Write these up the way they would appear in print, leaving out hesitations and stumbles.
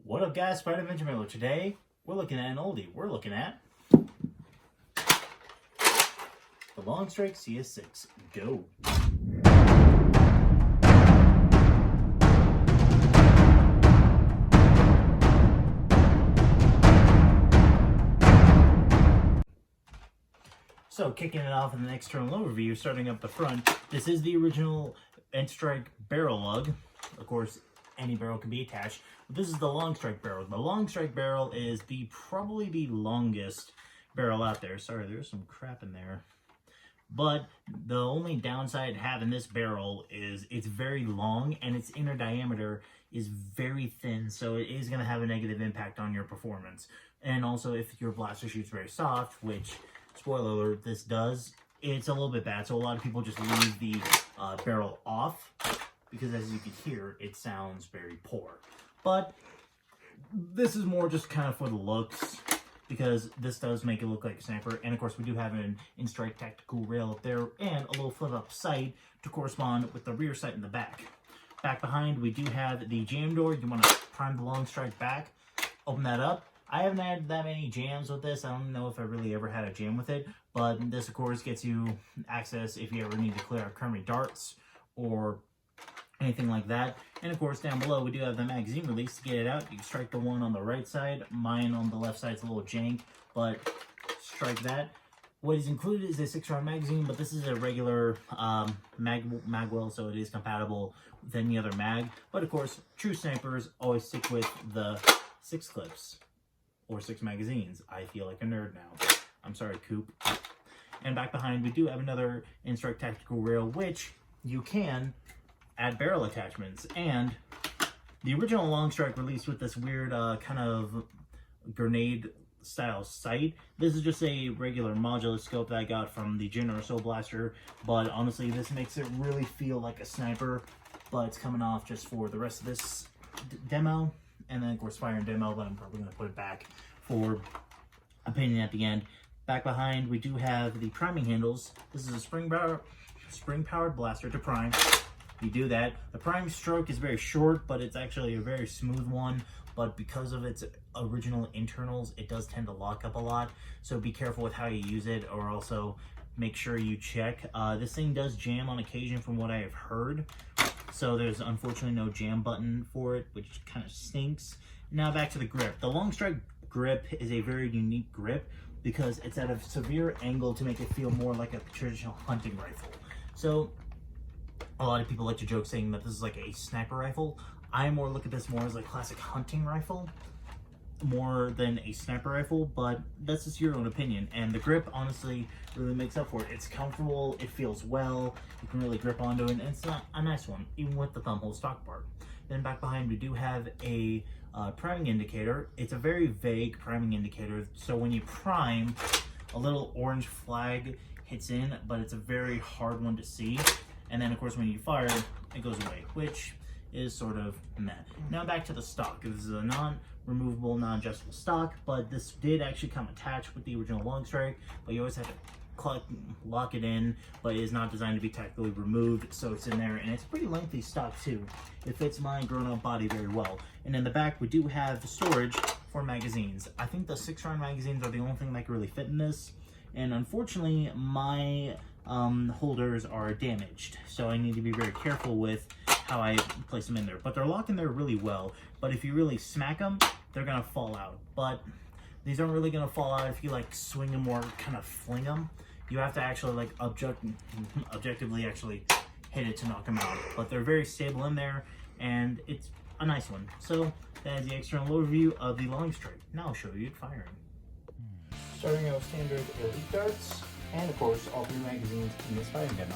What up guys, Spider Adventure Miller. Today, we're looking at an oldie. We're looking at the Longstrike CS-6. Go! So, kicking it off in the external overview, starting up the front, this is the original Untitled barrel lug. Of course, any barrel can be attached. But this is the Longstrike barrel. The Longstrike barrel is probably the longest barrel out there. Sorry, there's some crap in there. But the only downside having this barrel is it's very long and its inner diameter is very thin, so it is going to have a negative impact on your performance. And also, if your blaster shoots very soft, which, spoiler alert, this does, it's a little bit bad. So a lot of people just leave the barrel off, because as you can hear, it sounds very poor. But this is more just kind of for the looks, because this does make it look like a sniper. And of course, we do have an Untitled tactical rail up there and a little flip up sight to correspond with the rear sight in the back. Back behind, we do have the jam door. You want to prime the Longstrike back, open that up. I haven't had that many jams with this. I don't know if I really ever had a jam with it, but this of course gets you access if you ever need to clear out current darts or anything like that. And of course, down below we do have the magazine release. To get it out, you can strike the one on the right side. Mine on the left side is a little jank, but strike that. What is included is a 6-round magazine, but this is a regular magwell, so it is compatible with any other mag. But of course, true snipers always stick with the 6 clips or 6 magazines. I feel like a nerd now. I'm sorry, Coop. And back behind, we do have another Untitled tactical rail, which you can add barrel attachments. And the original Longstrike released with this weird kind of grenade style sight. This is just a regular modular scope that I got from the General Soul Blaster, but honestly this makes it really feel like a sniper. But it's coming off just for the rest of this demo, and then of course fire and demo, but I'm probably going to put it back for opinion at the end. Back behind we do have the priming handles. This is a spring powered blaster to prime. You do that. The prime stroke is very short, but it's actually a very smooth one. But because of its original internals, it does tend to lock up a lot. So be careful with how you use it, or also make sure you check. This thing does jam on occasion from what I have heard. So there's unfortunately no jam button for it, which kind of stinks. Now back to the grip. The Longstrike grip is a very unique grip because it's at a severe angle to make it feel more like a traditional hunting rifle. So a lot of people like to joke saying that this is like a sniper rifle. I more look at this more as a classic hunting rifle more than a sniper rifle, but that's just your own opinion. And the grip honestly really makes up for it. It's comfortable, it feels well, you can really grip onto it, and it's not a nice one, even with the thumbhole stock part. Then back behind we do have a priming indicator. It's a very vague priming indicator, so when you prime, a little orange flag hits in, but it's a very hard one to see. And then of course when you fire, it goes away, which is sort of meh. Now back to the stock. This is a non-removable, non-adjustable stock, but this did actually come attached with the original Longstrike, but you always have to lock it in, but it is not designed to be tactically removed, so it's in there, and it's a pretty lengthy stock too. It fits my grown-up body very well. And in the back, we do have storage for magazines. I think the 6-round magazines are the only thing that can really fit in this, and unfortunately, my holders are damaged, so I need to be very careful with how I place them in there. But they're locked in there really well, but if you really smack them, they're gonna fall out. But these aren't really gonna fall out if you like swing them or kind of fling them. You have to actually like objectively actually hit it to knock them out. But they're very stable in there, and it's a nice one. So that is the external overview of the Longstrike. Now I'll show you it firing. Starting out with standard elite darts, and of course all 3 magazines in this firing demo.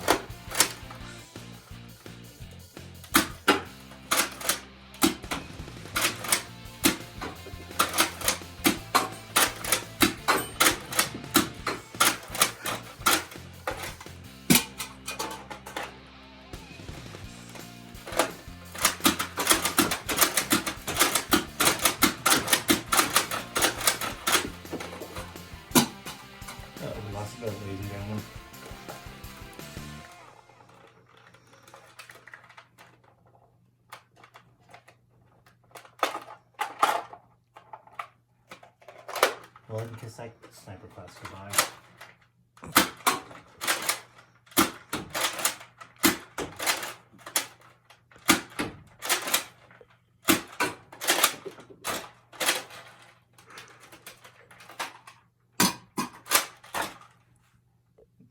Well, I can kiss that sniper class goodbye.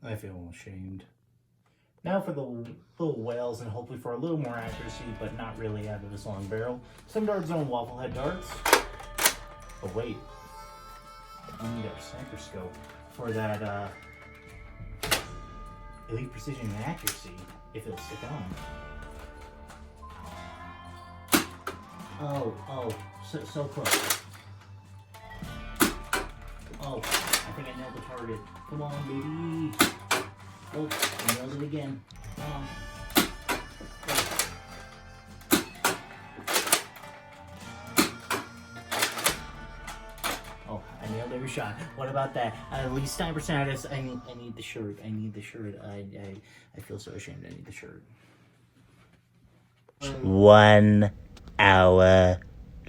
I feel ashamed. Now for the little whales, and hopefully for a little more accuracy, but not really out of this long barrel. Some darts on waffle head darts. But wait, we need our sniper scope for that elite precision and accuracy, if it'll stick on. Oh, so close. Oh, I think I nailed the target. Come on, baby. Oh, I nailed it again. Come on. Oh, I nailed every shot. What about that? At least sniper status. I need the shirt. I need the shirt. I feel so ashamed. I need the shirt. 1 hour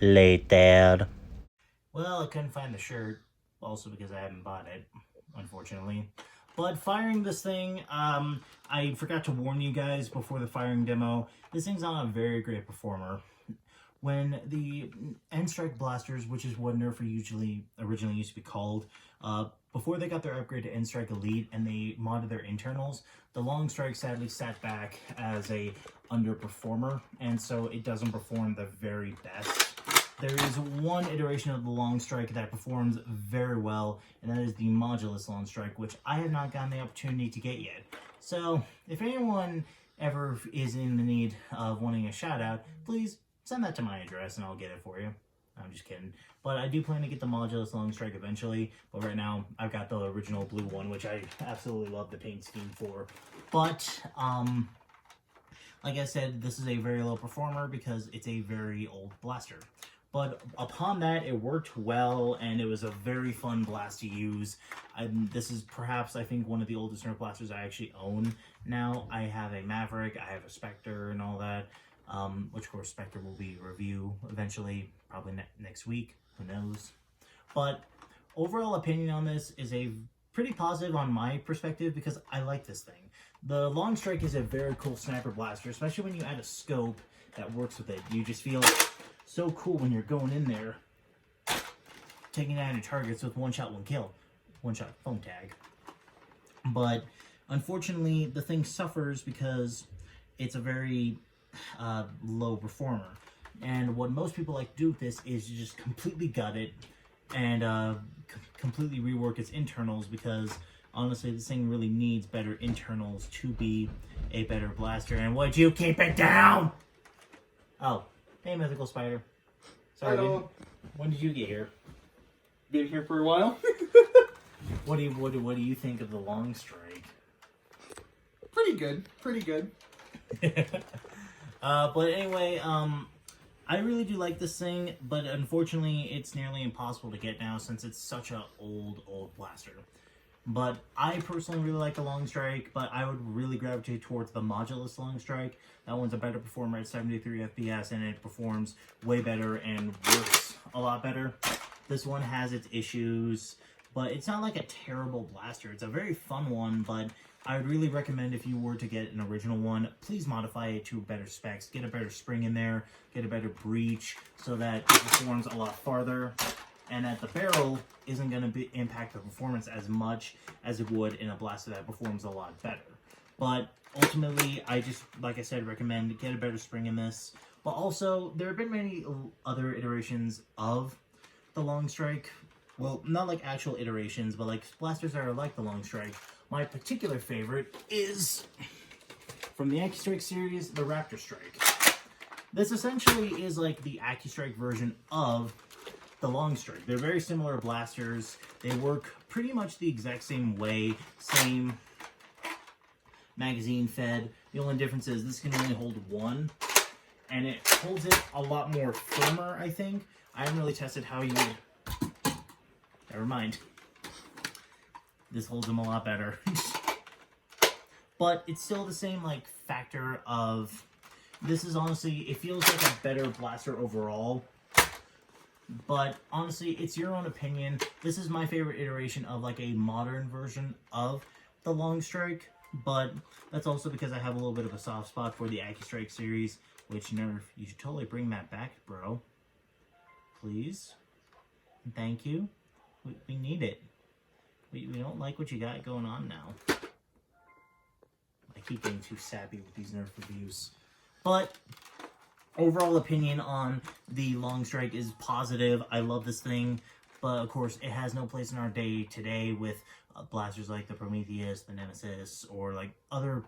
later. Well, I couldn't find the shirt. Also because I haven't bought it, unfortunately. But firing this thing, I forgot to warn you guys before the firing demo. This thing's not a very great performer. When the N-Strike blasters, which is what Nerf originally used to be called, before they got their upgrade to N-Strike Elite and they modded their internals, the Longstrike sadly sat back as a underperformer, and so it doesn't perform the very best. There is one iteration of the Longstrike that performs very well, and that is the Modulus Longstrike, which I have not gotten the opportunity to get yet. So, if anyone ever is in the need of wanting a shout out, please send that to my address and I'll get it for you. I'm just kidding. But I do plan to get the Modulus Longstrike eventually, but right now I've got the original blue one, which I absolutely love the paint scheme for. But, like I said, this is a very low performer because it's a very old blaster. But upon that, it worked well, and it was a very fun blast to use. This is perhaps, I think, one of the oldest Nerf blasters I actually own now. I have a Maverick, I have a Spectre, and all that, which, of course, Spectre will be a review eventually, probably next week. Who knows? But overall opinion on this is a pretty positive on my perspective because I like this thing. The Longstrike is a very cool sniper blaster, especially when you add a scope that works with it. You just feel so cool when you're going in there, taking down your targets with one shot, one kill, one shot foam tag. But unfortunately, the thing suffers because it's a very low performer. And what most people like to do with this is just completely gut it and completely rework its internals because honestly, this thing really needs better internals to be a better blaster. And would you keep it down? Oh. Hey, Mythical Spider. Sorry, when did you get here? Been here for a while. What do you think of the Longstrike? Pretty good. Pretty good. But anyway, I really do like this thing, but unfortunately, it's nearly impossible to get now since it's such an old blaster. But I personally really like the Longstrike, but I would really gravitate towards the Modulus Longstrike. That one's a better performer at 73 FPS, and it performs way better and works a lot better. This one has its issues, but it's not like a terrible blaster. It's a very fun one, but I would really recommend if you were to get an original one, please modify it to better specs. Get a better spring in there, get a better breech, so that it performs a lot farther. And that the barrel isn't going to impact the performance as much as it would in a blaster that performs a lot better. But ultimately, I just, like I said, recommend get a better spring in this. But also, there have been many other iterations of the Longstrike. Well, not like actual iterations, but like blasters that are like the Longstrike. My particular favorite is, from the AccuStrike series, the Raptor Strike. This essentially is like the AccuStrike version of the Longstrike. They're very similar blasters. They work pretty much the exact same way, same magazine fed. The only difference is this can only hold one, and it holds it a lot more firmer, I think. I haven't really tested how you would... Never mind. This holds them a lot better. But it's still the same, like, factor of... This is honestly... It feels like a better blaster overall. But honestly, it's your own opinion. This is my favorite iteration of like a modern version of the Longstrike, but that's also because I have a little bit of a soft spot for the AccuStrike series, which Nerf, you should totally bring that back, bro. Please. Thank you. We need it. We don't like what you got going on now. I keep getting too sappy with these Nerf reviews. But overall opinion on the Longstrike is positive. I love this thing, but of course it has no place in our day today with blasters like the Prometheus, the Nemesis, or like other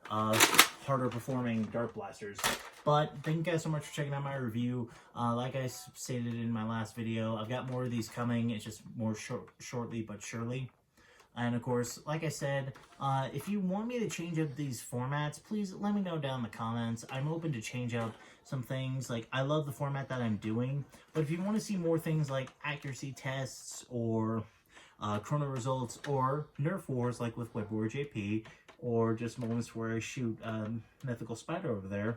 harder performing dart blasters. But thank you guys so much for checking out my review. Like I stated in my last video, I've got more of these coming. It's just more shortly but surely. And of course, like I said, if you want me to change up these formats, please let me know down in the comments. I'm open to change up some things. Like, I love the format that I'm doing, but if you want to see more things like accuracy tests or chrono results or Nerf wars like with Web War JP, or just moments where I shoot Mythical Spider over there,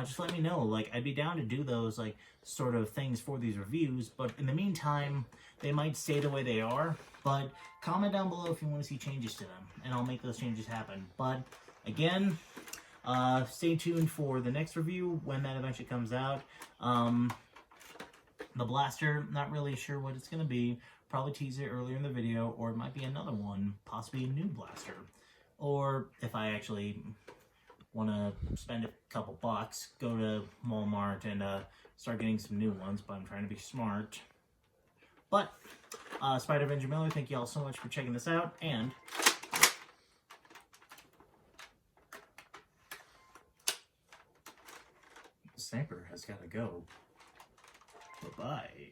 just let me know. Like, I'd be down to do those like sort of things for these reviews, but in the meantime, they might stay the way they are. But comment down below if you want to see changes to them, and I'll make those changes happen. But again, stay tuned for the next review when that eventually comes out. The blaster, not really sure what it's going to be. Probably tease it earlier in the video, or it might be another one, possibly a new blaster. Or if I actually want to spend a couple bucks, go to Walmart and start getting some new ones, but I'm trying to be smart. But, Spider Avenger Miller, thank you all so much for checking this out, and the sniper has got to go. Bye-bye.